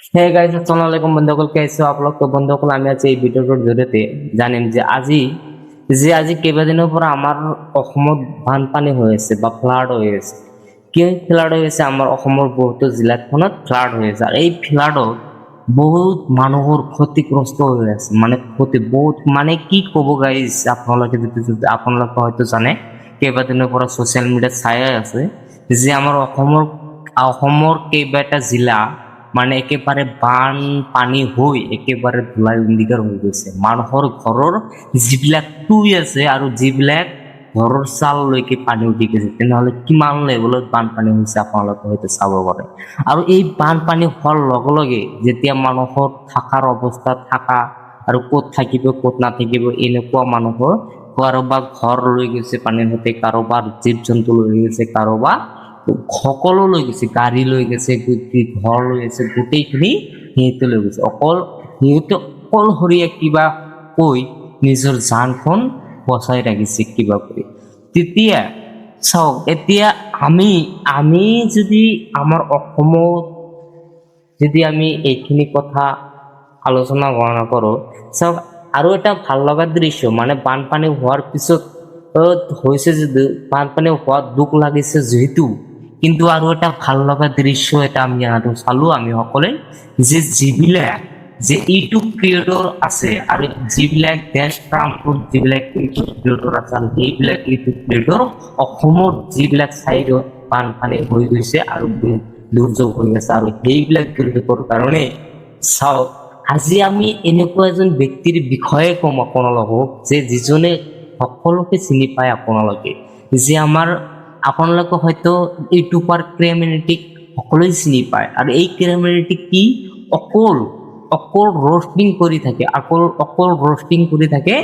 Hey guys আসসালামু আলাইকুম বন্ধুসকল कैसे हो आप लोग। তো বন্ধুসকল আমি আজি এই ভিডিঅ'টোৰ জৰিয়তে জানিম যে আজি কেইবাদিনৰ পৰা আমাৰ অসমত বানপানী হৈ আছে বা ফ্লাড হৈ আছে। কিয় ফ্লাড হৈ আছে? আমাৰ অসমৰ বহুতো জিলাখনত ফ্লাড হৈ আছে আৰু এই ফ্লাডত বহুত মানুহৰ ক্ষতিগ্ৰস্ত হৈ আছে। মানে ক্ষতি বহুত মানে কি ক'ব গাইজ, আপোনালোকে হয়তো জানে, কেইবাদিনৰ পৰা ছ'চিয়েল মিডিয়াত চাই আছে যে আমাৰ অসমৰ কেইবাটা জিলা মানে একেবাৰে বানপানী হৈ একেবাৰে ধুলাই উন্দিকাৰ হৈ গৈছে। মানুহৰ ঘৰৰ যিবিলাক টুই আছে আৰু যিবিলাক ঘৰৰ চাললৈকে পানী উঠি গৈছে। তেনেহ'লে কিমান লেভেলত বানপানী হৈছে আপোনালোকে হয়তো চাব পাৰে। আৰু এই বানপানী হোৱাৰ লগে লগে যেতিয়া মানুহৰ থকাৰ অৱস্থা থাকা আৰু ক'ত থাকিব ক'ত নাথাকিব এনেকুৱা মানুহৰ কাৰোবাৰ ঘৰ লৈ গৈছে পানীৰ সৈতে, কাৰোবাৰ জীৱ জন্তু লৈ গৈছে, কাৰোবাৰ সকলো লৈ গৈছে, গাড়ী লৈ গৈছে, ঘৰ লৈ গৈছে, গোটেইখিনি সিহঁতে লৈ গৈছে। সিহঁতে অকলশৰীয়া কিবা কৈ নিজৰ জানখন বচাই ৰাখিছে কিবা কৰি। তেতিয়া চাওক, এতিয়া আমি যদি আমাৰ অসমত যদি আমি এইখিনি কথা আলোচনা গণনা কৰো, চাওক আৰু এটা ভাল লগা দৃশ্য মানে বানপানী হোৱাৰ পিছত হৈছে যদিও, বানপানী হোৱাত দুখ লাগিছে যিহেতু, কিন্তু আৰু এটা ভাল লগা দৃশ্য এটা আমি আৰু চালো আমি সকলোৱে, যে যিবিলাক যে ইউটিউব ক্ৰিয়েটৰ আছে আৰু যিবিলাক দেশ প্ৰান্তৰ যিবিলাক ইউটিউব ক্ৰিয়েটৰ আছে আৰু সেইবিলাক ইউটিউব ক্ৰিয়েটৰ অসমৰ যিবিলাক চাইডত বানপানী হৈ গৈছে আৰু দুৰ্যোগ হৈ আছে আৰু সেইবিলাক দুৰ্যোগৰ কাৰণে চাওক, আজি আমি এনেকুৱা এজন ব্যক্তিৰ বিষয়ে কম আপোনালোকক, যে যিজনে সকলোকে চিনি পায় আপোনালোকে, যে আপোনালোকে হয়তো ইউটিউবাৰ ক্ৰিমিনেটিক সকলোৱে চিনি পায়। আৰু এই ক্ৰিমিনেটিক কি অকল ৰ'ষ্টিং কৰি থাকে, অকল ৰ'ষ্টিং কৰি থাকে,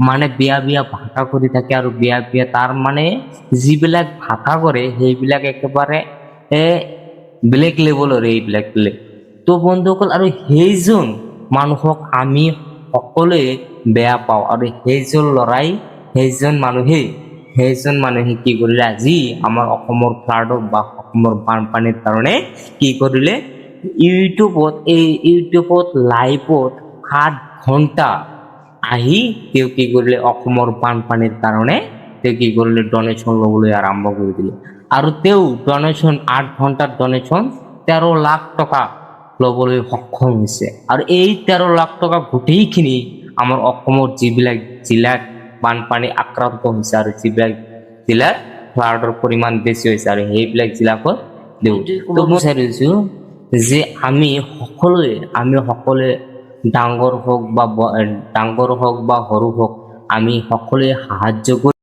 মানে বেয়া ভাষা কৰি থাকে আৰু বেয়া তাৰ মানে যিবিলাক ভাষা কৰে সেইবিলাক একেবাৰে বেলেগ লেভেলৰ এইবিলাক তো বন্ধুসকল। আৰু সেইজন মানুহক আমি সকলোৱে বেয়া পাওঁ আৰু সেইজন মানুহে কি কৰিলে, আজি আমাৰ অসমৰ ফ্লাডত বা অসমৰ বানপানীৰ কাৰণে কি কৰিলে, ইউটিউবত লাইভত 8 ঘণ্টা আহি তেওঁ কি কৰিলে, অসমৰ বানপানীৰ কাৰণে তেওঁ কি কৰিলে, ডনেশ্যন ল'বলৈ আৰম্ভ কৰি দিলে। আৰু তেওঁ 8 ঘণ্টাৰ ডনেশ্যন 13 লাখ টকা ল'বলৈ সক্ষম হৈছে। আৰু এই 13 লাখ টকা গোটেইখিনি আমাৰ অসমৰ যিবিলাক জিলাত বানপানী আক্ৰান্ত হৈছে আৰু যিবিলাক জিলাত ফ্লাডৰ পৰিমাণ বেছি হৈছে আৰু সেইবিলাক জিলাকত দিওঁ। তো মই বিচাৰিছো যে আমি সকলোৱে ডাঙৰ হওক বা সৰু হওক, আমি সকলোৱে সাহায্য কৰি